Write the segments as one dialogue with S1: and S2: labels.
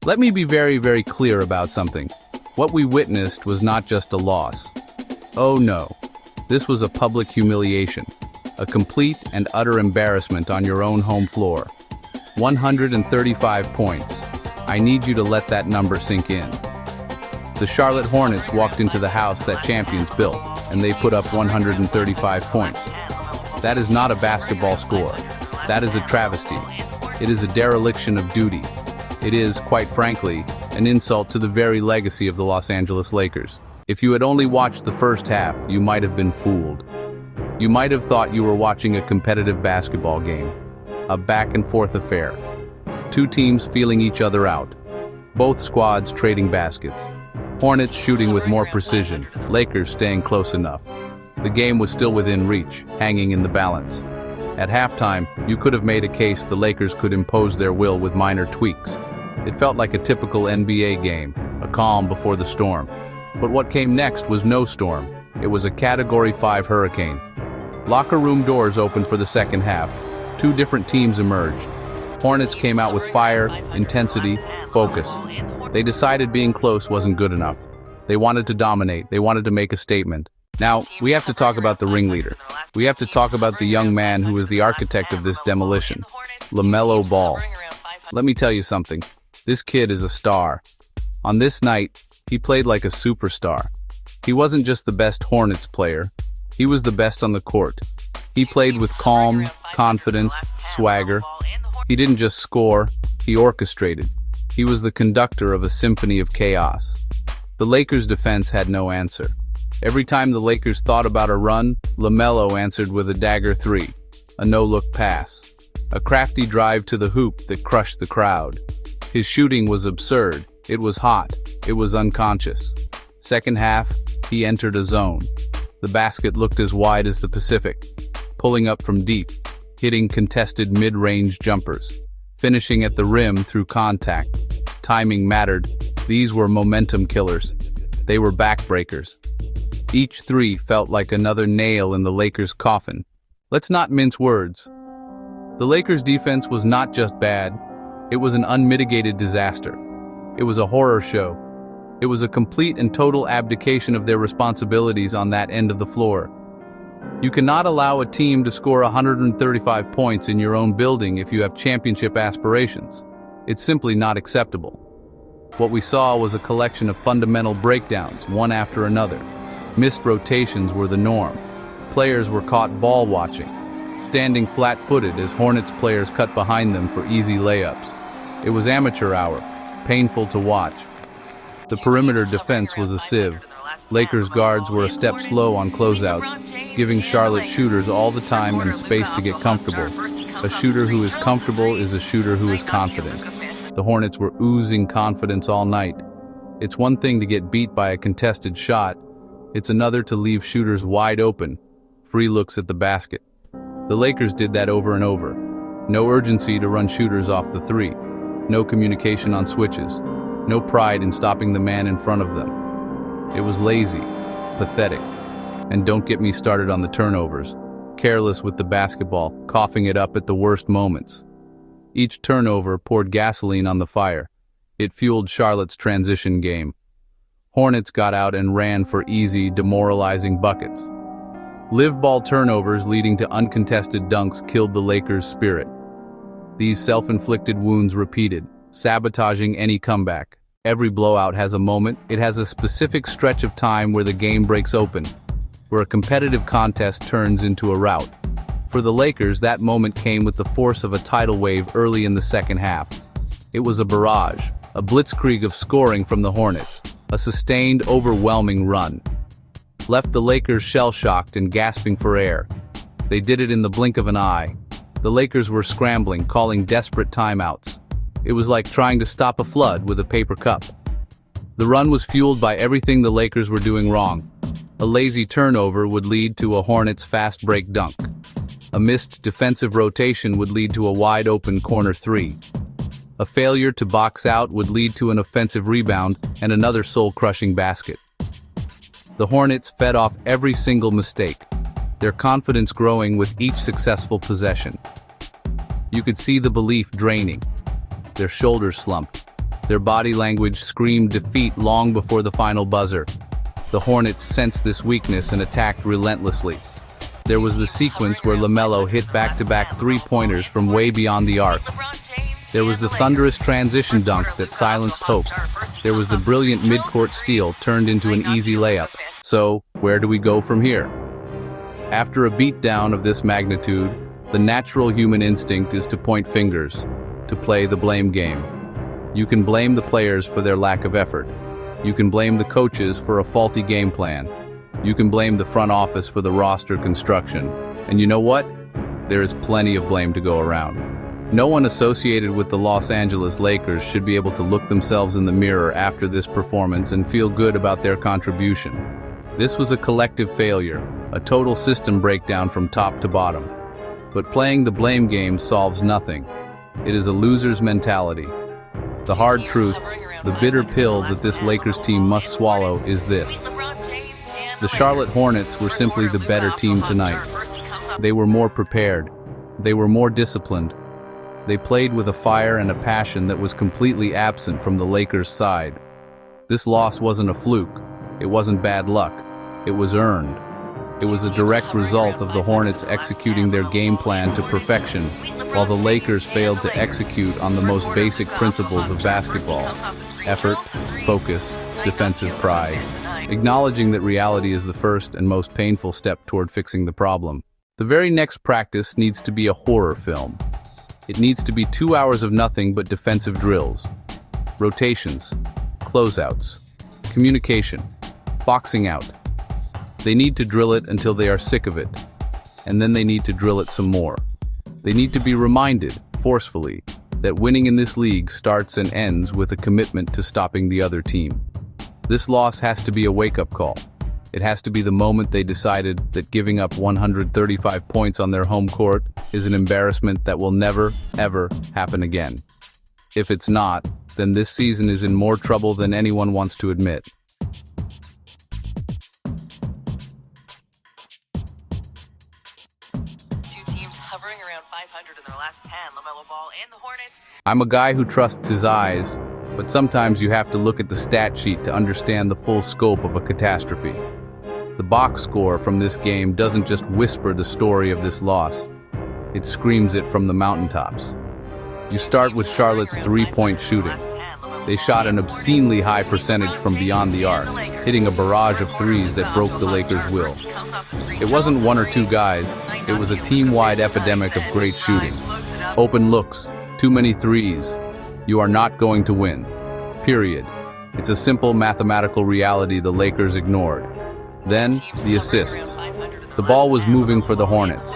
S1: Let me be very, very clear about something. What we witnessed was not just a loss. Oh no, this was a public humiliation, a complete and utter embarrassment on your own home floor. 135 points. I need you to let that number sink in. The Charlotte Hornets walked into the house that champions built, and they put up 135 points. That is not a basketball score. That is a travesty. It is a dereliction of duty. It is, quite frankly, an insult to the very legacy of the Los Angeles Lakers. If you had only watched the first half, you might have been fooled. You might have thought you were watching a competitive basketball game, a back-and-forth affair. Two teams feeling each other out, both squads trading baskets. Hornets shooting with more precision, Lakers staying close enough. The game was still within reach, hanging in the balance. At halftime, you could have made a case the Lakers could impose their will with minor tweaks. It felt like a typical NBA game, a calm before the storm. But what came next was no storm. It was a Category 5 hurricane. Locker room doors opened for the second half. Two different teams emerged. Hornets came out with fire, intensity, focus. They decided being close wasn't good enough. They wanted to dominate. They wanted to make a statement. Now, we have to talk about the ringleader. We have to talk about the young man who was the architect of this demolition, LaMelo Ball. Let me tell you something. This kid is a star. On this night, he played like a superstar. He wasn't just the best Hornets player. He was the best on the court. He played with calm, confidence, swagger. He didn't just score, he orchestrated. He was the conductor of a symphony of chaos. The Lakers' defense had no answer. Every time the Lakers thought about a run, LaMelo answered with a dagger three, a no-look pass, a crafty drive to the hoop that crushed the crowd. His shooting was absurd. It was hot. It was unconscious. Second half, he entered a zone. The basket looked as wide as the Pacific, pulling up from deep, hitting contested mid-range jumpers, finishing at the rim through contact. Timing mattered. These were momentum killers. They were backbreakers. Each three felt like another nail in the Lakers' coffin. Let's not mince words. The Lakers' defense was not just bad. It was an unmitigated disaster. It was a horror show. It was a complete and total abdication of their responsibilities on that end of the floor. You cannot allow a team to score 135 points in your own building if you have championship aspirations. It's simply not acceptable. What we saw was a collection of fundamental breakdowns, one after another. Missed rotations were the norm. Players were caught ball watching, standing flat-footed as Hornets players cut behind them for easy layups. It was amateur hour, painful to watch. The perimeter defense was a sieve. Lakers guards were a step slow on closeouts, giving Charlotte shooters all the time and space to get comfortable. A shooter who is comfortable is a shooter who is confident. The Hornets were oozing confidence all night. It's one thing to get beat by a contested shot. It's another to leave shooters wide open, free looks at the basket. The Lakers did that over and over. No urgency to run shooters off the three. No communication on switches. No pride in stopping the man in front of them. It was lazy, pathetic. And don't get me started on the turnovers. Careless with the basketball, coughing it up at the worst moments. Each turnover poured gasoline on the fire. It fueled Charlotte's transition game. Hornets got out and ran for easy, demoralizing buckets. Live ball turnovers leading to uncontested dunks killed the Lakers' spirit. These self-inflicted wounds repeated, sabotaging any comeback. Every blowout has a moment. It has a specific stretch of time where the game breaks open, where a competitive contest turns into a rout. For the Lakers, that moment came with the force of a tidal wave early in the second half. It was a barrage, a blitzkrieg of scoring from the Hornets, a sustained, overwhelming run. Left the Lakers shell-shocked and gasping for air. They did it in the blink of an eye. The Lakers were scrambling, calling desperate timeouts. It was like trying to stop a flood with a paper cup. The run was fueled by everything the Lakers were doing wrong. A lazy turnover would lead to a Hornets fast break dunk. A missed defensive rotation would lead to a wide-open corner three. A failure to box out would lead to an offensive rebound and another soul-crushing basket. The Hornets fed off every single mistake, their confidence growing with each successful possession. You could see the belief draining. Their shoulders slumped. Their body language screamed defeat long before the final buzzer. The Hornets sensed this weakness and attacked relentlessly. There was the sequence where LaMelo hit back-to-back three-pointers from way beyond the arc. There was the thunderous transition dunk that silenced hope. There was the brilliant midcourt steal turned into an easy layup. So, where do we go from here? After a beatdown of this magnitude, the natural human instinct is to point fingers, to play the blame game. You can blame the players for their lack of effort. You can blame the coaches for a faulty game plan. You can blame the front office for the roster construction. And you know what? There is plenty of blame to go around. No one associated with the Los Angeles Lakers should be able to look themselves in the mirror after this performance and feel good about their contribution. This was a collective failure, a total system breakdown from top to bottom. But playing the blame game solves nothing. It is a loser's mentality. The hard truth, the bitter pill that this Lakers team must swallow is this. The Charlotte Hornets were simply the better team tonight. They were more prepared. They were more disciplined. They played with a fire and a passion that was completely absent from the Lakers' side. This loss wasn't a fluke. It wasn't bad luck. It was earned. It was a direct result of the Hornets executing their game plan to perfection, while the Lakers failed to execute on the most basic principles of basketball: effort, focus, defensive pride. Acknowledging that reality is the first and most painful step toward fixing the problem. The very next practice needs to be a horror film. It needs to be 2 hours of nothing but defensive drills, rotations, closeouts, communication, boxing out. They need to drill it until they are sick of it, and then they need to drill it some more. They need to be reminded, forcefully, that winning in this league starts and ends with a commitment to stopping the other team. This loss has to be a wake-up call. It has to be the moment they decided that giving up 135 points on their home court is an embarrassment that will never, ever happen again. If it's not, then this season is in more trouble than anyone wants to admit.
S2: Hovering around 500 in their last 10, LaMelo Ball and the Hornets.
S1: I'm a guy who trusts his eyes, but sometimes you have to look at the stat sheet to understand the full scope of a catastrophe. The box score from this game doesn't just whisper the story of this loss. It screams it from the mountaintops. You start with Charlotte's three-point shooting. They shot an obscenely high percentage from beyond the arc, hitting a barrage of threes that broke the Lakers' will. It wasn't one or two guys, it was a team-wide epidemic of great shooting. Open looks, too many threes. You are not going to win. Period. It's a simple mathematical reality the Lakers ignored. Then, the assists. The ball was moving for the Hornets.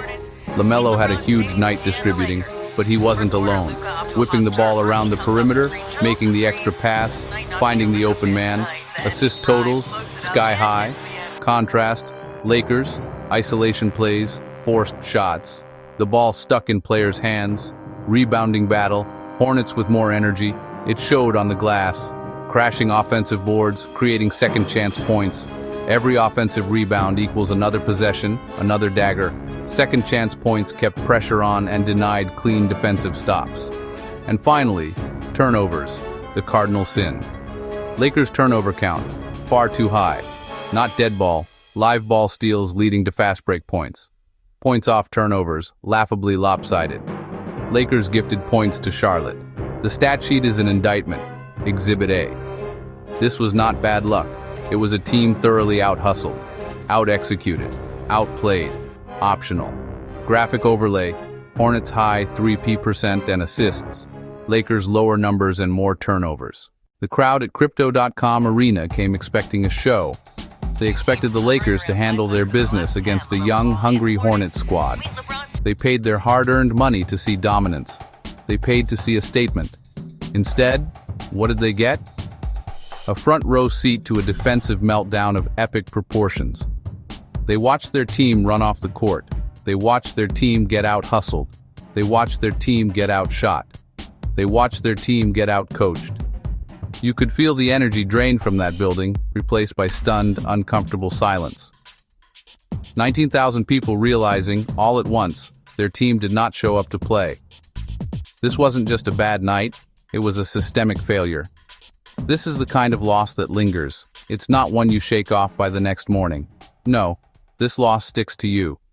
S1: LaMelo had a huge night distributing, but he wasn't alone. Whipping the ball around the perimeter, making the extra pass, finding the open man. Assist totals, sky high. Contrast, Lakers, isolation plays, forced shots. The ball stuck in players' hands. Rebounding battle, Hornets with more energy. It showed on the glass. Crashing offensive boards, creating second chance points. Every offensive rebound equals another possession, another dagger. Second chance points kept pressure on and denied clean defensive stops. And finally, turnovers, the cardinal sin. Lakers turnover count, far too high. Not dead ball, live ball steals leading to fast break points. Points off turnovers, laughably lopsided. Lakers gifted points to Charlotte. The stat sheet is an indictment, Exhibit A. This was not bad luck. It was a team thoroughly out-hustled, out-executed, outplayed, optional. Graphic overlay, Hornets high 3P% and assists, Lakers lower numbers and more turnovers. The crowd at Crypto.com Arena came expecting a show. They expected the Lakers to handle their business against a young, hungry Hornets squad. They paid their hard-earned money to see dominance. They paid to see a statement. Instead, what did they get? A front-row seat to a defensive meltdown of epic proportions. They watched their team run off the court. They watched their team get out-hustled. They watched their team get outshot. They watched their team get out-coached. You could feel the energy drained from that building, replaced by stunned, uncomfortable silence. 19,000 people realizing, all at once, their team did not show up to play. This wasn't just a bad night, it was a systemic failure. This is the kind of loss that lingers. It's not one you shake off by the next morning. No, this loss sticks to you.